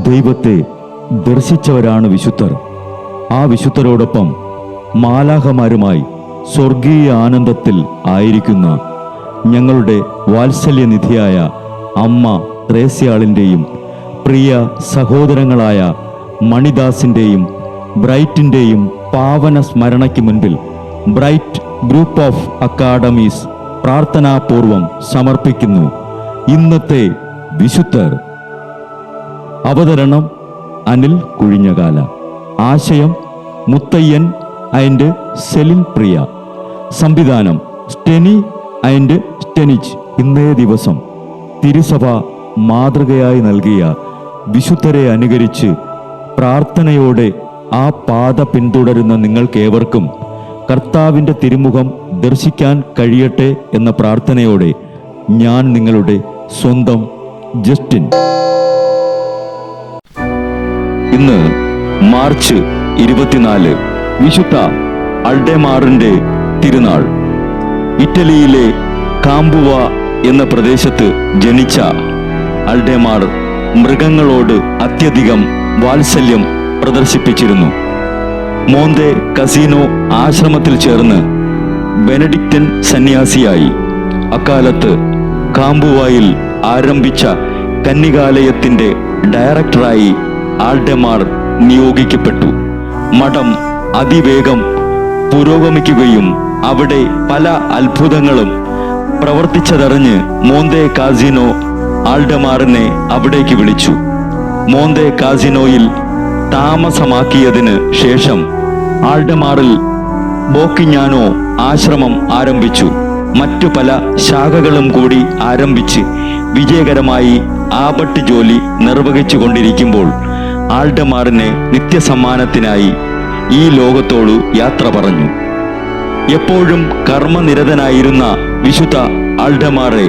ദൈവത്തെ ദർശിച്ചവരാണ് വിശുദ്ധർ. ആ വിശുദ്ധരോടൊപ്പം മാലാഖമാരുമായി സ്വർഗീയ ആനന്ദത്തിൽ ആയിരിക്കുന്ന ഞങ്ങളുടെ വാത്സല്യനിധിയായ അമ്മ ത്രേസ്യാളിൻ്റെയും പ്രിയ സഹോദരങ്ങളായ മണിദാസിൻ്റെയും ബ്രൈറ്റിൻ്റെയും പാവന സ്മരണയ്ക്ക് മുൻപിൽ ബ്രൈറ്റ് ഗ്രൂപ്പ് ഓഫ് അക്കാഡമീസ് പ്രാർത്ഥനാപൂർവം സമർപ്പിക്കുന്നു ഇന്നത്തെ വിശുദ്ധർ. അവതരണം അനിൽ കുഴിഞ്ഞകാല. ആശയം മുത്തയ്യൻ ആൻഡ് സെലിൻ പ്രിയ. സംവിധാനം സ്റ്റെനി ആൻഡ് സ്റ്റെനിച്ച്. ഇന്നേ ദിവസം തിരുസഭ മാതൃകയായി നൽകിയ വിശുദ്ധരെ അനുകരിച്ച് പ്രാർത്ഥനയോടെ ആ പാത പിന്തുടരുന്ന നിങ്ങൾക്കേവർക്കും കർത്താവിൻ്റെ തിരുമുഖം ദർശിക്കാൻ കഴിയട്ടെ എന്ന പ്രാർത്ഥനയോടെ ഞാൻ നിങ്ങളുടെ സ്വന്തം ജസ്റ്റിൻ. ഇന്ന് മാർച്ച് 24 വിശുദ്ധ അൾഡെമാറിൻ്റെ തിരുനാൾ. ഇറ്റലിയിലെ കാമ്പുവ എന്ന പ്രദേശത്ത് ജനിച്ച അൾഡെമാർ മൃഗങ്ങളോട് അത്യധികം വാത്സല്യം പ്രദർശിപ്പിച്ചിരുന്നു. മോന്തെ കസീനോ ആശ്രമത്തിൽ ചേർന്ന് ബെനഡിക്റ്റൻ സന്യാസിയായി. അക്കാലത്ത് കാമ്പുവായിൽ ആരംഭിച്ച കന്യകാലയത്തിൻ്റെ ഡയറക്ടറായി ആൾഡെമാർ നിയോഗിക്കപ്പെട്ടു. മഠം അതിവേഗം പുരോഗമിക്കുകയും അവിടെ പല അത്ഭുതങ്ങളും പ്രവർത്തിച്ചതറിഞ്ഞ് മോന്തെ കാസിനോ ആൾഡെമാറിനെ അവിടേക്ക് വിളിച്ചു. മോന്തെ കാസിനോയിൽ താമസമാക്കിയതിന് ശേഷം ആൾഡെമാറിൽ ബോക്കിഞ്ഞാനോ ആശ്രമം ആരംഭിച്ചു. മറ്റു പല ശാഖകളും കൂടി ആരംഭിച്ച് വിജയകരമായി ആപട്ട് ജോലി നിർവഹിച്ചു കൊണ്ടിരിക്കുമ്പോൾ ആൾഡെമാറിനെ നിത്യസമ്മാനത്തിനായി ഈ ലോകത്തോട് യാത്ര പറഞ്ഞു. എപ്പോഴും കർമ്മനിരതനായിരുന്ന വിശുദ്ധ ആൾഡെമാറെ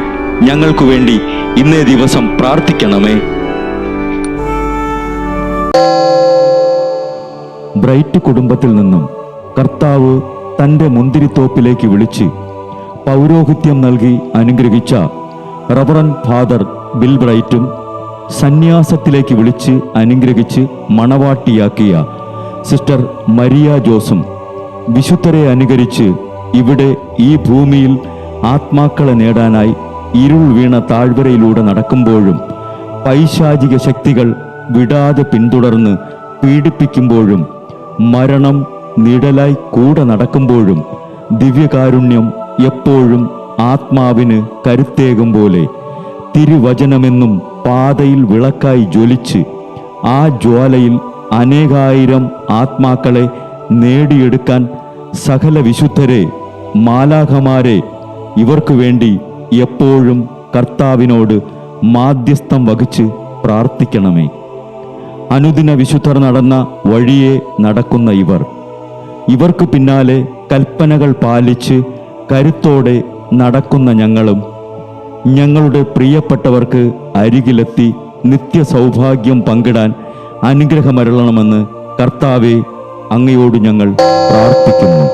ഞങ്ങൾക്കു വേണ്ടി ഇന്നേ ദിവസം പ്രാർത്ഥിക്കണമേ. ബ്രൈറ്റ് കുടുംബത്തിൽ നിന്നും കർത്താവ് തൻ്റെ മുന്തിരിത്തോപ്പിലേക്ക് വിളിച്ച് പൗരോഹിത്യം നൽകി അനുഗ്രഹിച്ച റവറൻ ഫാദർ ബിൽ ബ്രൈറ്റും സന്യാസത്തിലേക്ക് വിളിച്ച് അനുഗ്രഹിച്ച് മണവാട്ടിയാക്കിയ സിസ്റ്റർ മരിയ ജോസും വിശുദ്ധരെ അനുകരിച്ച് ഇവിടെ ഈ ഭൂമിയിൽ ആത്മാക്കളെ നേടാനായി ഇരുൾ വീണ താഴ്വരയിലൂടെ നടക്കുമ്പോഴും പൈശാചിക ശക്തികൾ വിടാതെ പിന്തുടർന്ന് പീഡിപ്പിക്കുമ്പോഴും മരണം നിഴലായി കൂടെ നടക്കുമ്പോഴും ദിവ്യകാരുണ്യം എപ്പോഴും ആത്മാവിന് കരുത്തേകും പോലെ തിരുവചനമെന്നും പാതയിൽ വിളക്കായി ജ്വലിച്ച് ആ ജ്വാലയിൽ അനേകായിരം ആത്മാക്കളെ നേടിയെടുക്കാൻ സകല വിശുദ്ധരെ, മാലാഖമാരെ ഇവർക്കു വേണ്ടി എപ്പോഴും കർത്താവിനോട് മാധ്യസ്ഥം വഹിച്ച് പ്രാർത്ഥിക്കണമേ. അനുദിന വിശുദ്ധർ നടന്ന വഴിയെ നടക്കുന്ന ഇവർക്ക് പിന്നാലെ കൽപ്പനകൾ പാലിച്ച് കരുത്തോടെ നടക്കുന്ന ഞങ്ങളും ഞങ്ങളുടെ പ്രിയപ്പെട്ടവർക്ക് അരികിലെത്തി നിത്യസൗഭാഗ്യം പങ്കിടാൻ അനുഗ്രഹമരുളണമെന്ന് കർത്താവേ അങ്ങയോട് ഞങ്ങൾ പ്രാർത്ഥിക്കുന്നു.